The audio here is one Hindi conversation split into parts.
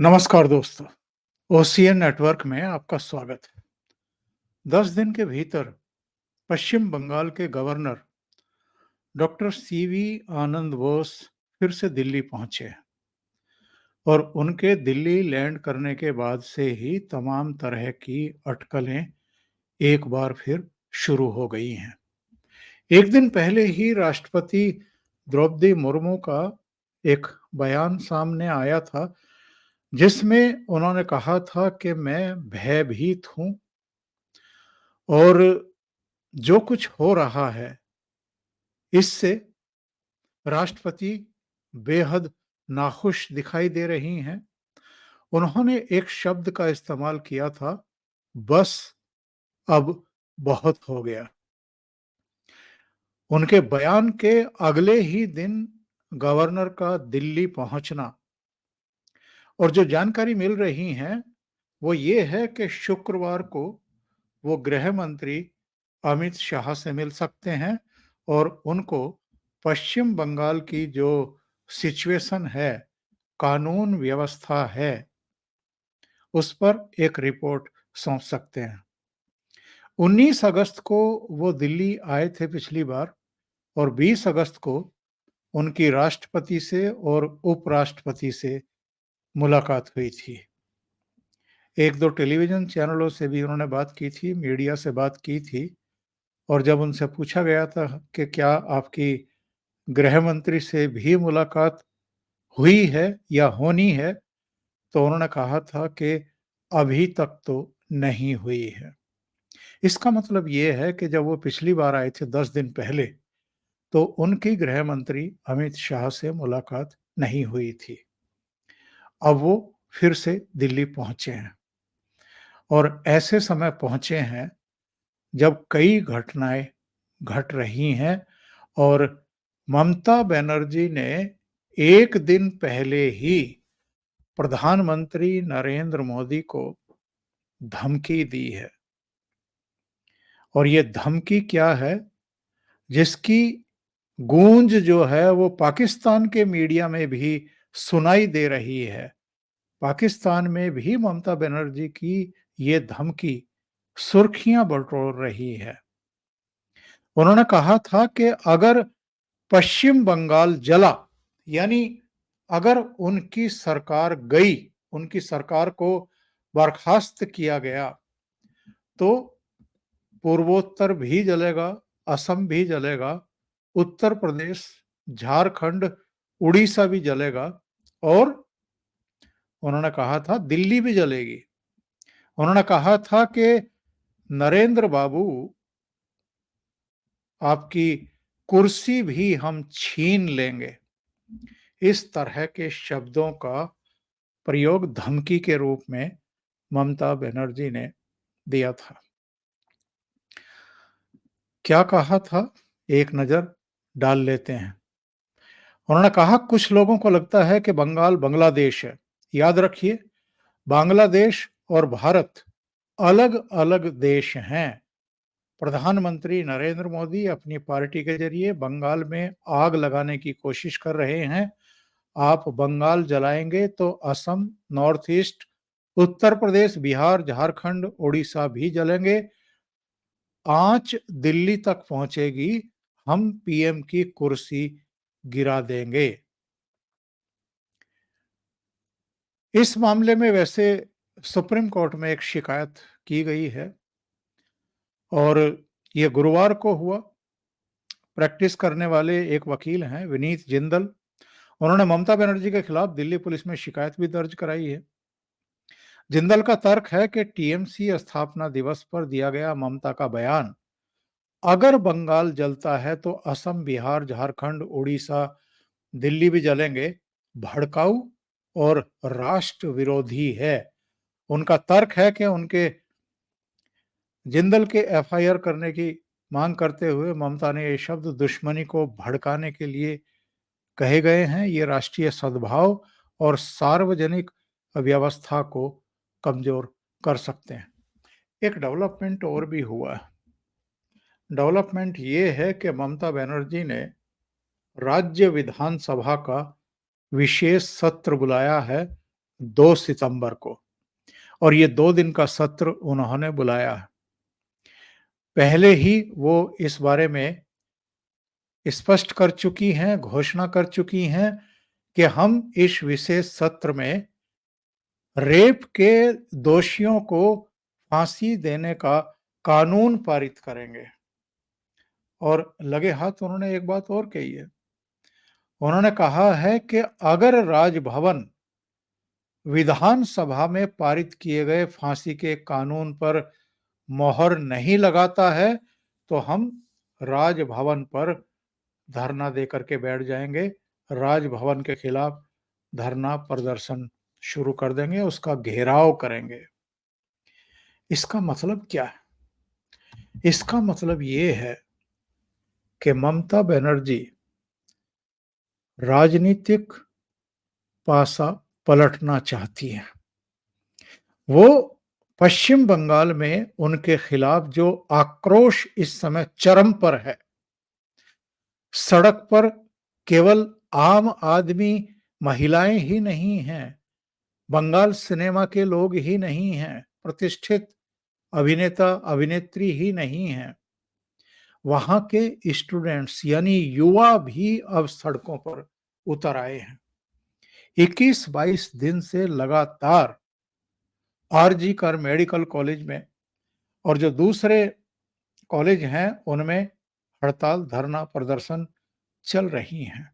नमस्कार दोस्तों, ओसीएन नेटवर्क में आपका स्वागत है। 10 दिन के भीतर पश्चिम बंगाल के गवर्नर डॉक्टर सीवी आनंद बोस फिर से दिल्ली पहुंचे हैं और उनके दिल्ली लैंड करने के बाद से ही तमाम तरह की अटकलें एक बार फिर शुरू हो गई हैं। एक दिन पहले ही राष्ट्रपति द्रौपदी मुर्मू का एक बयान सामने आया था, जिसमें उन्होंने कहा था कि मैं भयभीत हूं और जो कुछ हो रहा है इससे राष्ट्रपति बेहद नाखुश दिखाई दे रही हैं। उन्होंने एक शब्द का इस्तेमाल किया था, बस अब बहुत हो गया। उनके बयान के अगले ही दिन गवर्नर का दिल्ली पहुंचना और जो जानकारी मिल रही है वो ये है कि शुक्रवार को वो गृह मंत्री अमित शाह से मिल सकते हैं और उनको पश्चिम बंगाल की जो सिचुएशन है, कानून व्यवस्था है, उस पर एक रिपोर्ट सौंप सकते हैं। 19 अगस्त को वो दिल्ली आए थे पिछली बार और 20 अगस्त को उनकी राष्ट्रपति से और उपराष्ट्रपति से मुलाकात हुई थी। एक दो टेलीविजन चैनलों से भी उन्होंने बात की थी, मीडिया से बात की थी और जब उनसे पूछा गया था कि क्या आपकी गृह मंत्री से भी मुलाकात हुई है या होनी है, तो उन्होंने कहा था कि अभी तक तो नहीं हुई है। इसका मतलब ये है कि जब वो पिछली बार आए थे 10 दिन पहले, तो उनकी गृह मंत्री अमित शाह से मुलाकात नहीं हुई थी। अब वो फिर से दिल्ली पहुंचे हैं और ऐसे समय पहुंचे हैं जब कई घटनाएं घट रही हैं और ममता बनर्जी ने एक दिन पहले ही प्रधानमंत्री नरेंद्र मोदी को धमकी दी है। और ये धमकी क्या है, जिसकी गूंज जो है वो पाकिस्तान के मीडिया में भी सुनाई दे रही है। पाकिस्तान में भी ममता बनर्जी की ये धमकी सुर्खियां बटोर रही है। उन्होंने कहा था कि अगर पश्चिम बंगाल जला, यानी अगर उनकी सरकार गई, उनकी सरकार को बर्खास्त किया गया, तो पूर्वोत्तर भी जलेगा, असम भी जलेगा, उत्तर प्रदेश, झारखंड, उड़ीसा भी जलेगा और उन्होंने कहा था दिल्ली भी जलेगी। उन्होंने कहा था कि नरेंद्र बाबू, आपकी कुर्सी भी हम छीन लेंगे। इस तरह के शब्दों का प्रयोग धमकी के रूप में ममता बनर्जी ने दिया था। क्या कहा था, एक नजर डाल लेते हैं। उन्होंने कहा कुछ लोगों को लगता है कि बंगाल बांग्लादेश है। याद रखिए, बांग्लादेश और भारत अलग अलग देश हैं। प्रधानमंत्री नरेंद्र मोदी अपनी पार्टी के जरिए बंगाल में आग लगाने की कोशिश कर रहे हैं। आप बंगाल जलाएंगे तो असम, नॉर्थ ईस्ट, उत्तर प्रदेश, बिहार, झारखंड, उड़ीसा भी जलेंगे। आंच दिल्ली तक पहुंचेगी, हम पीएम की कुर्सी गिरा देंगे। इस मामले में वैसे सुप्रीम कोर्ट में एक शिकायत की गई है और ये गुरुवार को हुआ। प्रैक्टिस करने वाले एक वकील हैं विनीत जिंदल, उन्होंने ममता बनर्जी के खिलाफ दिल्ली पुलिस में शिकायत भी दर्ज कराई है। जिंदल का तर्क है कि टीएमसी स्थापना दिवस पर दिया गया ममता का बयान, अगर बंगाल जलता है तो असम, बिहार, झारखंड, उड़ीसा, दिल्ली भी जलेंगे, भड़काऊ और राष्ट्र विरोधी है। उनका तर्क है कि उनके जिंदल के एफआईआर करने की मांग करते हुए ममता ने ये शब्द दुश्मनी को भड़काने के लिए कहे गए हैं। ये राष्ट्रीय सद्भाव और सार्वजनिक व्यवस्था को कमजोर कर सकते हैं। एक डेवलपमेंट और भी हुआ है। डेवलपमेंट ये है कि ममता बनर्जी ने राज्य विधानसभा का विशेष सत्र बुलाया है 2 सितंबर को, और ये 2 दिन का सत्र उन्होंने बुलाया है। पहले ही वो इस बारे में स्पष्ट कर चुकी हैं, घोषणा कर चुकी हैं कि हम इस विशेष सत्र में रेप के दोषियों को फांसी देने का कानून पारित करेंगे। और लगे हाथ उन्होंने एक बात और कही है। उन्होंने कहा है कि अगर राजभवन विधानसभा में पारित किए गए फांसी के कानून पर मोहर नहीं लगाता है, तो हम राजभवन पर धरना देकर के बैठ जाएंगे, राजभवन के खिलाफ धरना प्रदर्शन शुरू कर देंगे, उसका घेराव करेंगे। इसका मतलब क्या है? इसका मतलब ये है कि ममता बनर्जी राजनीतिक पासा पलटना चाहती हैं। वो पश्चिम बंगाल में उनके खिलाफ जो आक्रोश इस समय चरम पर है, सड़क पर केवल आम आदमी, महिलाएं ही नहीं हैं, बंगाल सिनेमा के लोग ही नहीं हैं, प्रतिष्ठित अभिनेता अभिनेत्री ही नहीं हैं, वहां के स्टूडेंट्स यानी युवा भी अब सड़कों पर उतर आए हैं। 21-22 दिन से लगातार आरजी कर मेडिकल कॉलेज में और जो दूसरे कॉलेज हैं उनमें हड़ताल, धरना, प्रदर्शन चल रही हैं।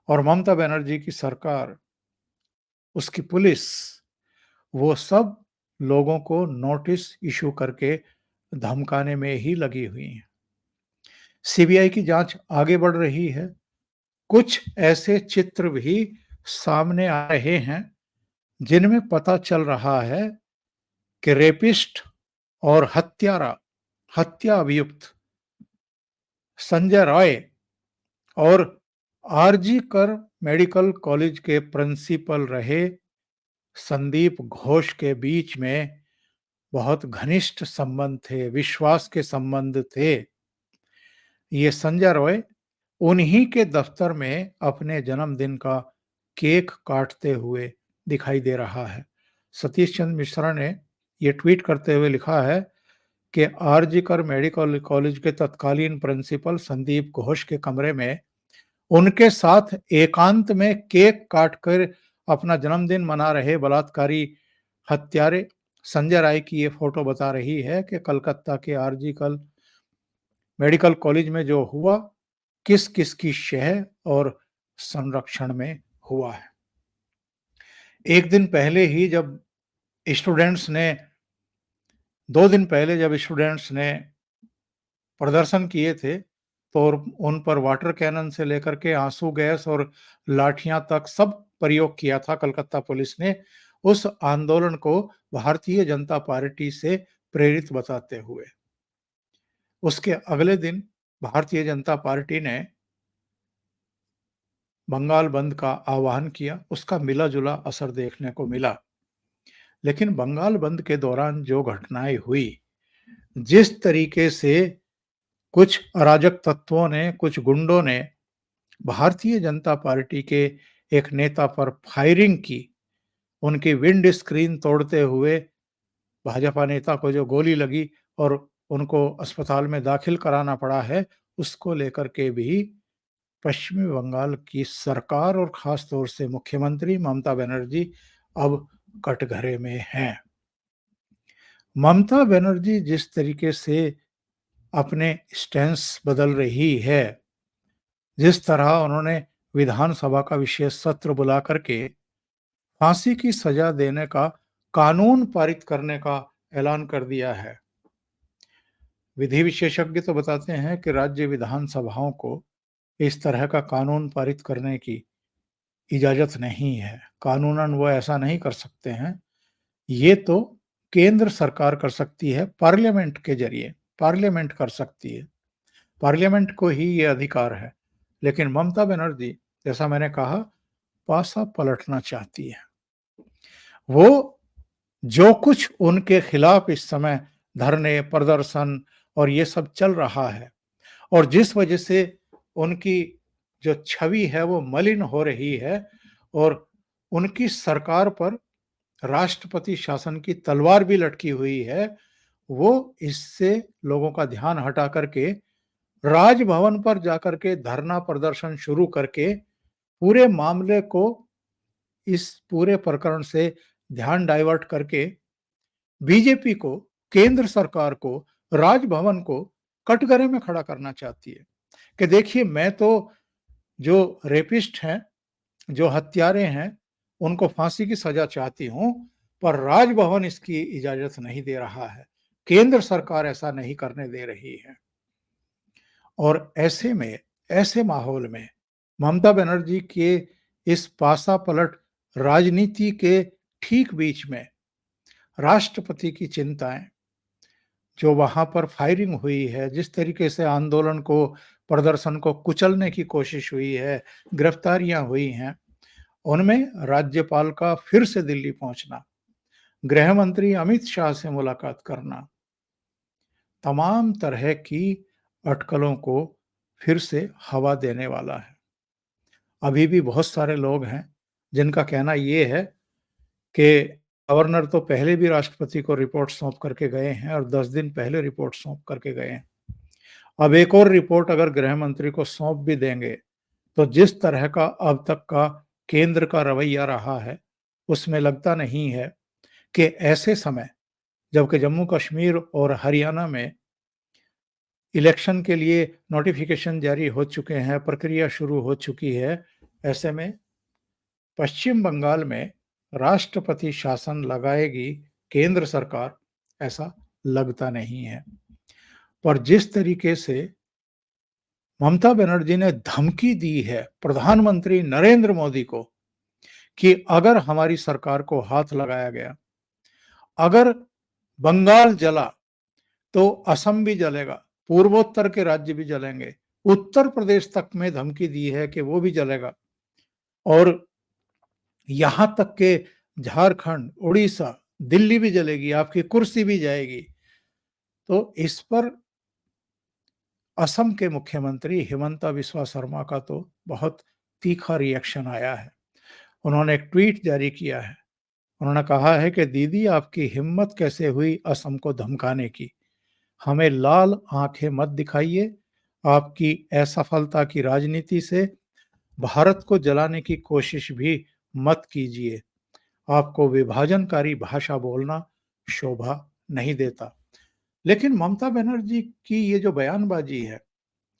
और ममता बनर्जी की सरकार, उसकी पुलिस, वो सब लोगों को नोटिस इशू करके धमकाने में ही लगी हुई है। सीबीआई की जांच आगे बढ़ रही है। कुछ ऐसे चित्र भी सामने आ रहे हैं जिनमें पता चल रहा है कि रेपिस्ट और हत्या अभियुक्त संजय रॉय और आरजी कर मेडिकल कॉलेज के प्रिंसिपल रहे संदीप घोष के बीच में बहुत घनिष्ठ संबंध थे, विश्वास के संबंध थे। ये संजय रॉय उन्हीं के दफ्तर में अपने जन्मदिन का केक काटते हुए दिखाई दे रहा है। सतीश चंद्र मिश्रा ने ये ट्वीट करते हुए लिखा है कि आरजी कर मेडिकल कॉलेज के तत्कालीन प्रिंसिपल संदीप घोष के कमरे में उनके साथ एकांत में केक काटकर अपना जन्मदिन मना रहे बलात्कारी हत्यारे संजय राय की ये फोटो बता रही है कि कलकत्ता के आरजी कर मेडिकल कॉलेज में जो हुआ किस किस की शह और संरक्षण में हुआ है। एक दिन पहले ही जब स्टूडेंट्स ने 2 दिन पहले जब स्टूडेंट्स ने प्रदर्शन किए थे, तो उन पर वाटर कैनन से लेकर के आंसू गैस और लाठियां तक सब प्रयोग किया था कलकत्ता पुलिस ने, उस आंदोलन को भारतीय जनता पार्टी से प्रेरित बताते हुए। उसके अगले दिन भारतीय जनता पार्टी ने बंगाल बंद का आह्वान किया, उसका मिला-जुला असर देखने को मिला। लेकिन बंगाल बंद के दौरान जो घटनाएं हुई, जिस तरीके से कुछ अराजक तत्वों ने, कुछ गुंडों ने भारतीय जनता पार्टी के एक नेता पर फायरिंग की, उनकी विंड स्क्रीन तोड़ते हुए भाजपा नेता को जो गोली लगी और उनको अस्पताल में दाखिल कराना पड़ा है, उसको लेकर के भी पश्चिमी बंगाल की सरकार और खास तौर से मुख्यमंत्री ममता बनर्जी अब कटघरे में हैं। ममता बनर्जी जिस तरीके से अपने स्टैंस बदल रही है, जिस तरह उन्होंने विधानसभा का विशेष सत्र बुला करके फांसी की सजा देने का कानून पारित करने का ऐलान कर दिया है। विधि विशेषज्ञ तो बताते हैं कि राज्य विधानसभाओं को इस तरह का कानून पारित करने की इजाजत नहीं है। कानूनन वो ऐसा नहीं कर सकते हैं। ये तो केंद्र सरकार कर सकती है, पार्लियामेंट के जरिए, पार्लियामेंट कर सकती है। पार्लियामेंट को ही ये अधिकार है। लेकिन ममता बनर्जी, जैसा मैंने कहा, पासा पलटना चाहती है। वो जो कुछ उनके खिलाफ इस समय धरने, प्रदर्शन और ये सब चल रहा है, और जिस वजह से उनकी जो छवि है वो मलिन हो रही है, और उनकी सरकार पर राष्ट्रपति शासन की तलवार भी लटकी हुई है, वो इससे लोगों का ध्यान हटा करके राजभवन पर जाकर के धरना प्रदर्शन शुरू करके पूरे मामले को, इस पूरे प्रकरण से ध्यान डाइवर्ट करके बीजेपी को, केंद्र सरकार को, राजभवन को कटघरे में खड़ा करना चाहती है कि देखिए मैं तो जो रेपिस्ट हैं, जो हत्यारे हैं, उनको फांसी की सजा चाहती हूं, पर राजभवन इसकी इजाजत नहीं दे रहा है, केंद्र सरकार ऐसा नहीं करने दे रही है। और ऐसे में, ऐसे माहौल में ममता बनर्जी के इस पासा पलट राजनीति के ठीक बीच में राष्ट्रपति की चिंताएं, जो वहां पर फायरिंग हुई है, जिस तरीके से आंदोलन को, प्रदर्शन को कुचलने की कोशिश हुई है, गिरफ्तारियां हुई हैं, उनमें राज्यपाल का फिर से दिल्ली पहुंचना, गृह मंत्री अमित शाह से मुलाकात करना, तमाम तरह की अटकलों को फिर से हवा देने वाला है। अभी भी बहुत सारे लोग हैं जिनका कहना ये है कि गवर्नर तो पहले भी राष्ट्रपति को रिपोर्ट सौंप करके गए हैं और 10 दिन पहले रिपोर्ट सौंप करके गए हैं। अब एक और रिपोर्ट अगर गृह मंत्री को सौंप भी देंगे, तो जिस तरह का अब तक का केंद्र का रवैया रहा है, उसमें लगता नहीं है कि ऐसे समय, जबकि जम्मू कश्मीर और हरियाणा में इलेक्शन के लिए नोटिफिकेशन जारी हो चुके हैं, प्रक्रिया शुरू हो चुकी है, ऐसे में पश्चिम बंगाल में राष्ट्रपति शासन लगाएगी केंद्र सरकार, ऐसा लगता नहीं है। पर जिस तरीके से ममता बनर्जी ने धमकी दी है प्रधानमंत्री नरेंद्र मोदी को कि अगर हमारी सरकार को हाथ लगाया गया, अगर बंगाल जला तो असम भी जलेगा, पूर्वोत्तर के राज्य भी जलेंगे, उत्तर प्रदेश तक में धमकी दी है कि वो भी जलेगा, और यहां तक के झारखंड, उड़ीसा, दिल्ली भी जलेगी, आपकी कुर्सी भी जाएगी। तो इस पर असम के मुख्यमंत्री हिमंता बिस्वा शर्मा का तो बहुत तीखा रिएक्शन आया है। उन्होंने एक ट्वीट जारी किया है। उन्होंने कहा है कि दीदी आपकी हिम्मत कैसे हुई असम को धमकाने की, हमें लाल आंखें मत दिखाइए, आपकी असफलता की राजनीति से भारत को जलाने की कोशिश भी मत कीजिए, आपको विभाजनकारी भाषा बोलना शोभा नहीं देता। लेकिन ममता बनर्जी की ये जो बयानबाजी है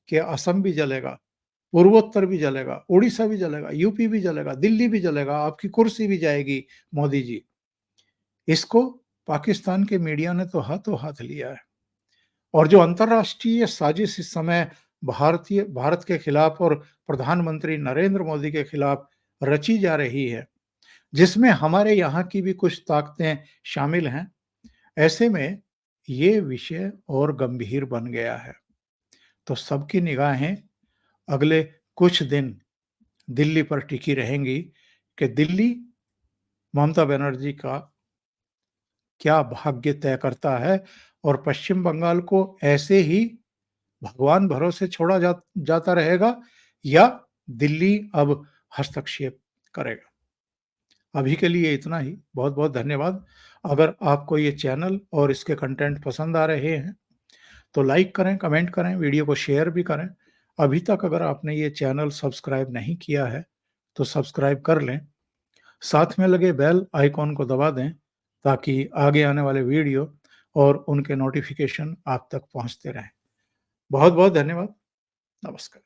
कि असम भी जलेगा, पूर्वोत्तर भी जलेगा, उड़ीसा भी जलेगा, यूपी भी जलेगा, दिल्ली भी जलेगा, आपकी कुर्सी भी जाएगी मोदी जी, इसको पाकिस्तान के मीडिया ने तो हाथों हाथ लिया है। और जो अंतर्राष्ट्रीय साजिश इस समय भारत के खिलाफ और प्रधानमंत्री नरेंद्र मोदी के खिलाफ रची जा रही है, जिसमें हमारे यहाँ की भी कुछ ताकतें शामिल हैं, ऐसे में ये विषय और गंभीर बन गया है। तो सबकी निगाहें अगले कुछ दिन दिल्ली पर टिकी रहेंगी कि दिल्ली ममता बनर्जी का क्या भाग्य तय करता है, और पश्चिम बंगाल को ऐसे ही भगवान भरोसे छोड़ा जाता रहेगा, या दिल्ली अब हस्तक्षेप करेगा। अभी के लिए इतना ही। बहुत बहुत धन्यवाद। अगर आपको ये चैनल और इसके कंटेंट पसंद आ रहे हैं तो लाइक करें, कमेंट करें, वीडियो को शेयर भी करें। अभी तक अगर आपने ये चैनल सब्सक्राइब नहीं किया है तो सब्सक्राइब कर लें, साथ में लगे बेल आइकॉन को दबा दें ताकि आगे आने वाले वीडियो और उनके नोटिफिकेशन आप तक पहुंचते रहें। बहुत बहुत धन्यवाद। नमस्कार।